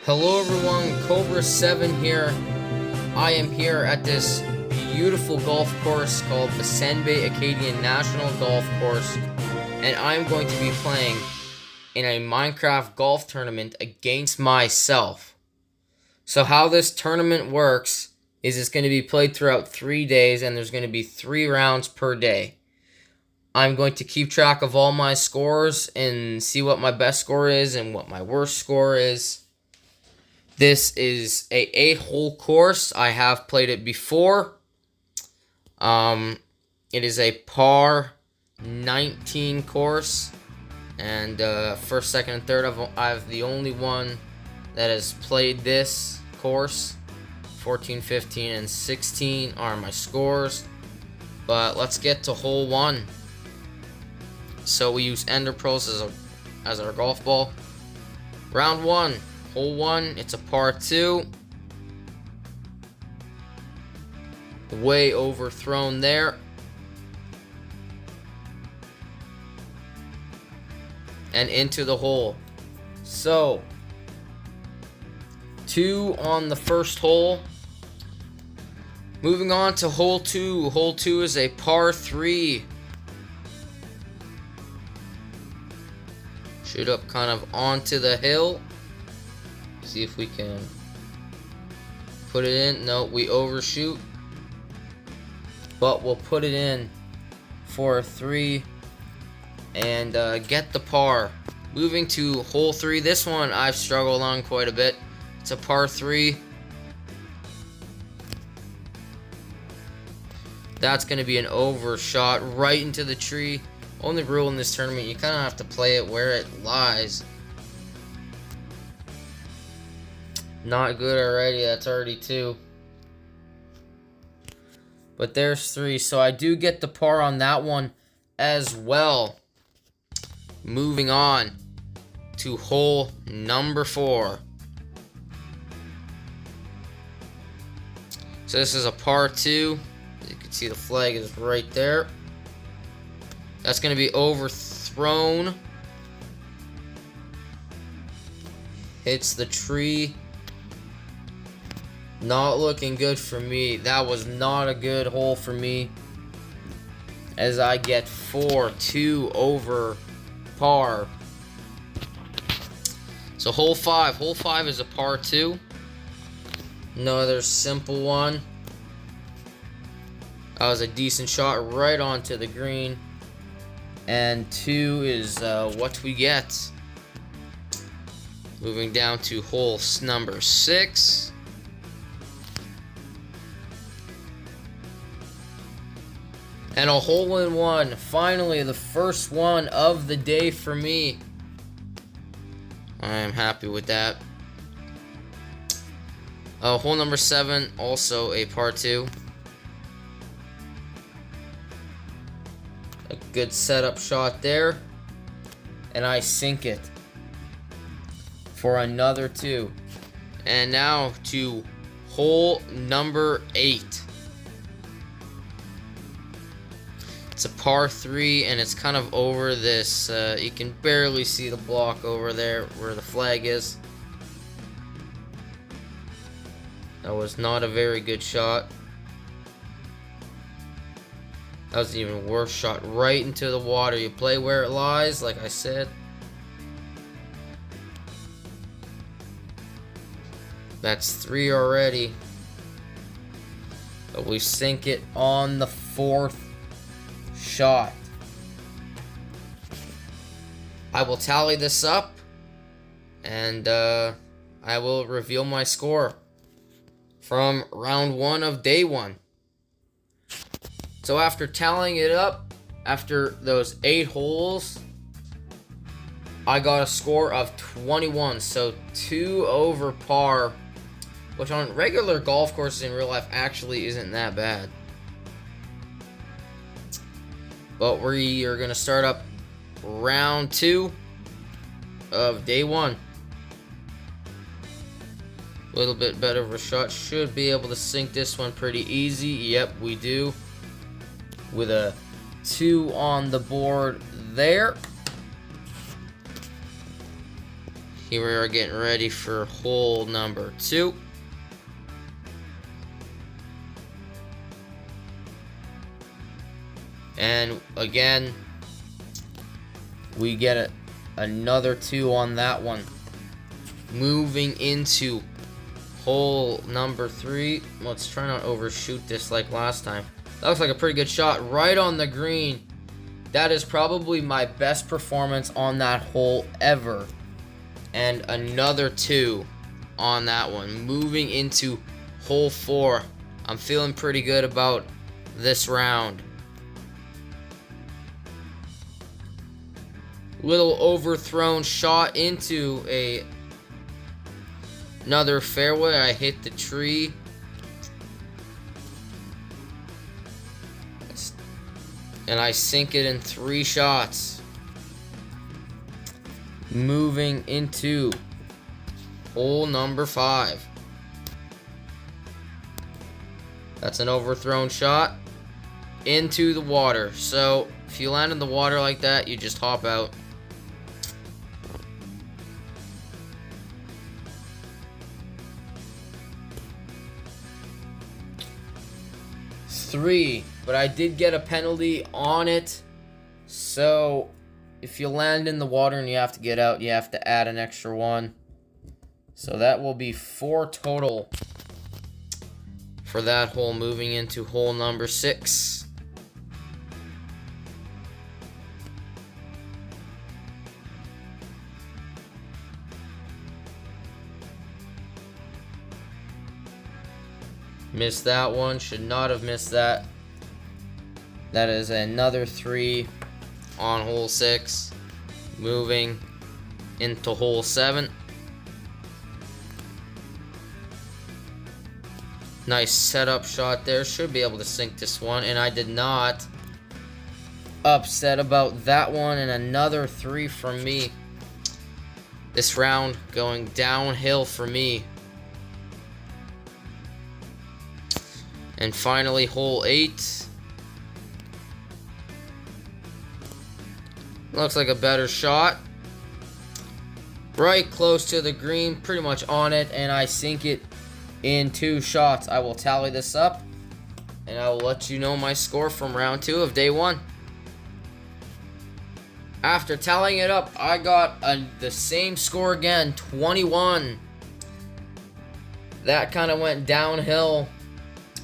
Hello everyone, Cobra 7 here. I am here at this beautiful golf course called the Senbay Acadian National Golf Course, and I'm going to be playing in a Minecraft golf tournament against myself. So how this tournament works is it's going to be played throughout 3 days, and there's going to be 3 rounds per day. I'm going to keep track of all my scores and see what my best score is and what my worst score is. This is a 8-hole course. I have played it before. It is a par 19 course, and first, second, and third, I've the only one that has played this course. 14, 15, and 16 are my scores. But let's get to hole 1. So we use Ender Pearls as our golf ball. Round 1. Hole 1, it's a par 2. Way overthrown there. And into the hole. So, 2 on the first hole. Moving on to hole 2. Hole 2 is a par 3. Shoot up kind of onto the hill. See if we can put it in. No, we overshoot. But we'll put it in for a 3 and get the par. Moving to hole 3. This one I've struggled on quite a bit. It's a par 3. That's going to be an overshot right into the tree. Only rule in this tournament, you kind of have to play it where it lies. Not good already. That's already 2. But there's 3. So I do get the par on that one as well. Moving on to hole number 4. So this is a par 2. You can see the flag is right there. That's going to be overthrown. Hits the tree. Not looking good for me. That was not a good hole for me, as I get 4-2 over par. So hole 5. Hole 5 is a par 2. Another simple one. That was a decent shot right onto the green. And 2 is what we get. Moving down to hole number 6. And a hole-in-one. Finally, the first one of the day for me. I am happy with that. Hole number 7, also a par 2. A good setup shot there. And I sink it for another 2. And now to hole number 8. It's a par 3, and it's kind of over this. You can barely see the block over there where the flag is. That was not a very good shot. That was an even worse shot, right into the water. You play where it lies, like I said. That's 3 already. But we sink it on the 4th shot. I will tally this up, and I will reveal my score from round 1 of day 1. So after tallying it up, after those 8 holes, I got a score of 21, so 2 over par, which on regular golf courses in real life actually isn't that bad. But we are going to start up round 2 of day 1. A little bit better of a shot. Should be able to sink this one pretty easy. Yep, we do. With a 2 on the board there. Here we are getting ready for hole number 2. And again, we get another 2 on that one. Moving into hole number 3. Let's try not to overshoot this like last time. That looks like a pretty good shot right on the green. That is probably my best performance on that hole ever. And another 2 on that one. Moving into hole 4. I'm feeling pretty good about this round. Little overthrown shot into another fairway. I hit the tree. And I sink it in 3 shots. Moving into hole number 5. That's an overthrown shot into the water. So if you land in the water like that, you just hop out. Three, but I did get a penalty on it. So if you land in the water and you have to get out, you have to add an extra 1. So that will be 4 total for that hole. Moving into hole number 6. Missed that one. Should not have missed that. That is another 3 on hole 6. Moving into hole 7. Nice setup shot there. Should be able to sink this one, and I did not. Upset about that one, and another 3 from me. This round going downhill for me. And finally, hole 8. Looks like a better shot. Right close to the green, pretty much on it, and I sink it in 2 shots. I will tally this up, and I will let you know my score from round 2 of day 1. After tallying it up, I got the same score again, 21. That kind of went downhill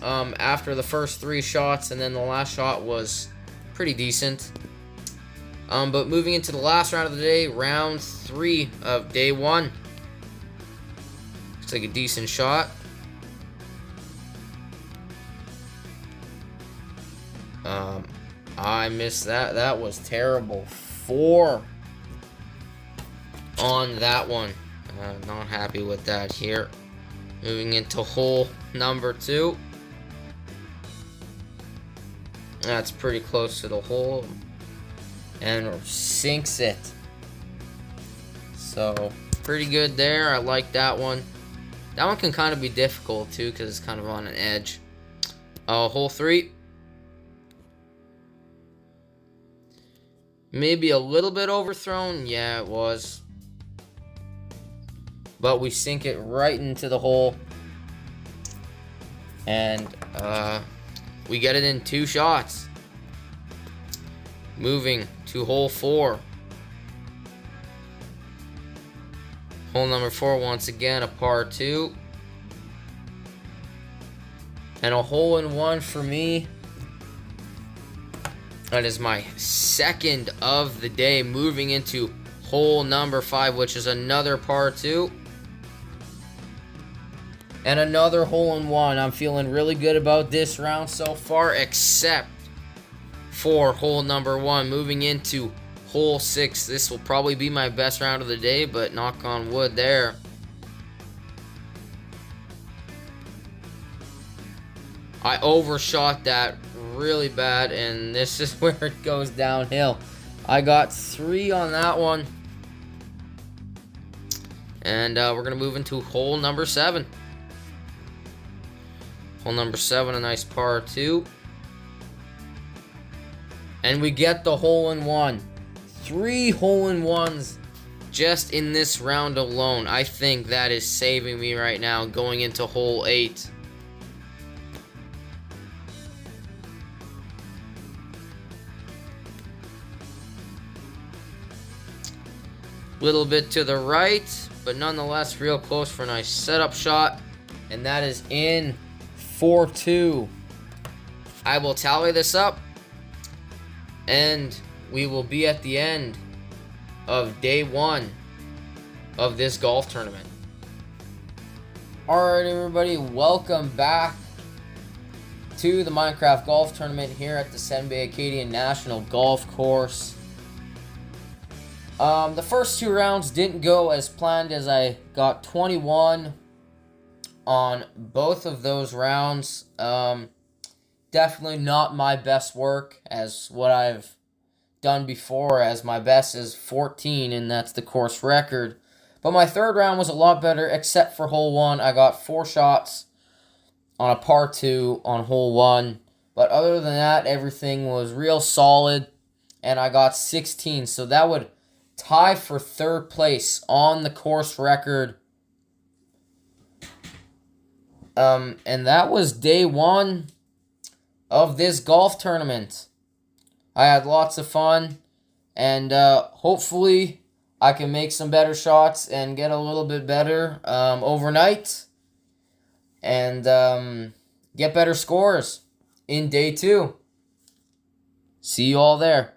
after the first 3 shots, and then the last shot was pretty decent. But moving into the last round of the day, round 3 of day 1. Looks like a decent shot. I missed that. That was terrible. 4 on that one. Not happy with that here. Moving into hole number 2. That's pretty close to the hole. And sinks it. So, pretty good there. I like that one. That one can kind of be difficult too, because it's kind of on an edge. Hole 3. Maybe a little bit overthrown. Yeah, it was. But we sink it right into the hole. And we get it in 2 shots. Moving to hole 4. Hole number 4, once again, a par 2. And a hole-in-one for me. That is my second of the day. Moving into hole number 5, which is another par 2. And another hole-in-one. I'm feeling really good about this round so far, except for hole number 1. Moving into hole 6. This will probably be my best round of the day, but knock on wood there. I overshot that really bad, and this is where it goes downhill. I got 3 on that one. And we're going to move into hole number 7. Hole number 7, a nice par 2. And we get the hole-in-one. 3 hole-in-ones just in this round alone, I think that is saving me right now going into hole 8. Little bit to the right, but nonetheless real close for a nice setup shot. And that is in 4-2. I will tally this up, and we will be at the end of day 1 of this golf tournament. Alright everybody, welcome back to the Minecraft golf tournament here at the Senbay Acadian National Golf Course. The first 2 rounds didn't go as planned, as I got 21 on both of those rounds. Definitely not my best work as what I've done before, as my best is 14, and that's the course record. But my third round was a lot better, except for hole 1. I got 4 shots on a par 2 on hole 1. But other than that, everything was real solid, and I got 16. So that would tie for 3rd place on the course record. And that was day 1 of this golf tournament. I had lots of fun, and hopefully I can make some better shots and get a little bit better overnight, and get better scores in day 2. See you all there.